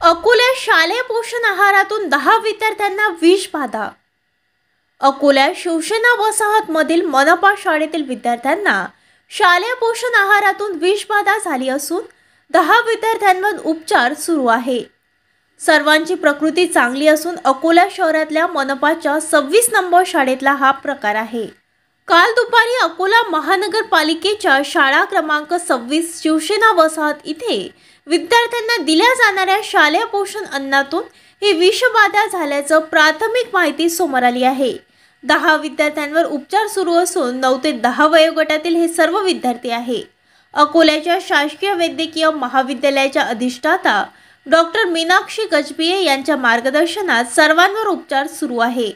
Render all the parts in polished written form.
अकोला शालेय पोषण आहारातून 10 विद्यार्थ्यांना विषबाधा। अकोला शिवसेना वसाहतमधील मनपा शाळेतील विद्यार्थ्यांना शालेय पोषण आहारातून विषबाधा झाली असून 10 विद्यार्थ्यांवर उपचार सुरू आहे। सर्वांची प्रकृती चांगली असून अकोला शहरातल्या मनपाच्या 26 नंबर शाळेतला हा प्रकार आहे। काल दुपारी अकोला महानगरपालिकेच्या शाळा क्रमांक 26 शिवसेना वसाहत इथे विद्यार्थ्यांना दिल्या जाणाऱ्या शालेय पोषण अन्नातून ही विषबाधा झाल्याचं प्राथमिक माहिती समोर आली आहे। 10 विद्यार्थ्यांवर उपचार सुरू असून 9 ते 10 वयोगटातील हे सर्व विद्यार्थी आहे। अकोल्याच्या शासकीय वैद्यकीय महाविद्यालयाच्या अधिष्ठाता डॉक्टर मीनाक्षी गजबिये यांच्या मार्गदर्शनात सर्वांवर उपचार सुरू आहे।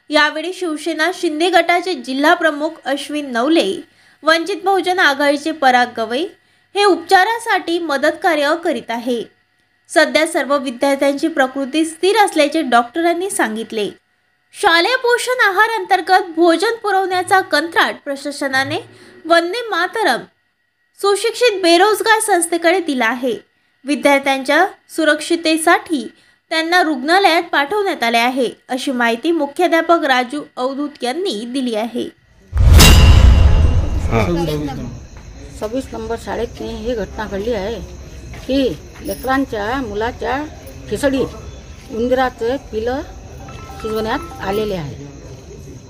यावेळी शिवसेना शिंदे गटाचे जिल्हा प्रमुख अश्विन नवले, वंचित बहुजन आघाडीचे पराग गवई हे उपचारासाठी मदत कार्य करीत आहे। सध्या सर्व विद्यार्थ्यांची प्रकृती स्थिर असल्याचे डॉक्टरांनी सांगितले। शालेय पोषण आहार अंतर्गत भोजन पुरवण्याचा कंत्राट प्रशासनाने वंदे मातरम सुशिक्षित बेरोजगार संस्थेकडे दिला आहे। विद्यार्थ्यांच्या सुरक्षिततेसाठी त्यांना रुग्णालयात पाठवण्यात आले आहे, अशी माहिती मुख्याध्यापक राजू अवधूत यांनी दिली आहे। 26 नंबर शाळेत ही घटना घडली आहे की लेकरांच्या मुलाच्या खिचडीत उंदराचे पिलं शिजवण्यात आलेले आहे,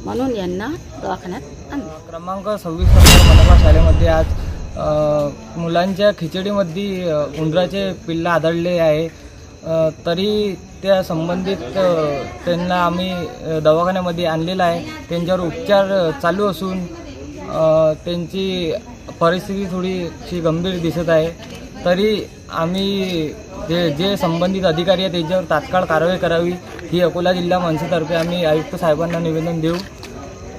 म्हणून यांना दवाखान्यात आणले। क्रमांक 26 नंबर मनपा शाळेमध्ये आज मुलांच्या खिचडीमध्ये उंदराचे पिल्लं आढळले आहे। तरी त्या संबंधित त्यांना आम्ही दवाखान्यामध्ये आणलेला आहे। त्यांच्यावर उपचार चालू असून त्यांची परिस्थिती थोडीशी गंभीर दिसत आहे। तरी आम्ही जे संबंधित अधिकारी आहेत त्यांच्यावर तात्काळ कारवाई करावी ही अकोला जिल्हा मनसेतर्फे आम्ही आयुक्त साहेबांना निवेदन देऊ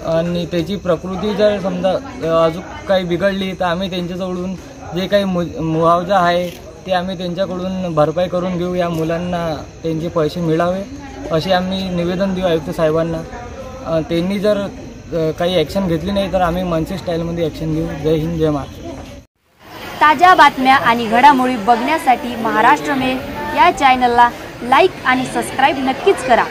आणि त्याची प्रकृती जर समजा अजून काही बिघडली तर आम्ही त्यांच्याजवळून जे काही मुआवजा आहे ते आम्ही त्यांच्याकडून भरपाई करून घेऊ। या मुलांना त्यांचे पैसे मिळावे असे आम्ही निवेदन देऊ आयुक्त साहेबांना। त्यांनी जर काही ॲक्शन घेतली नाही तर आम्ही मनसे स्टाईलमध्ये ॲक्शन घेऊ। जय हिंद, जय महाराष्ट्र। ताज्या बातम्या आणि घडामोडी बघण्यासाठी महाराष्ट्र मेल या चॅनलला लाईक आणि सबस्क्राईब नक्कीच करा।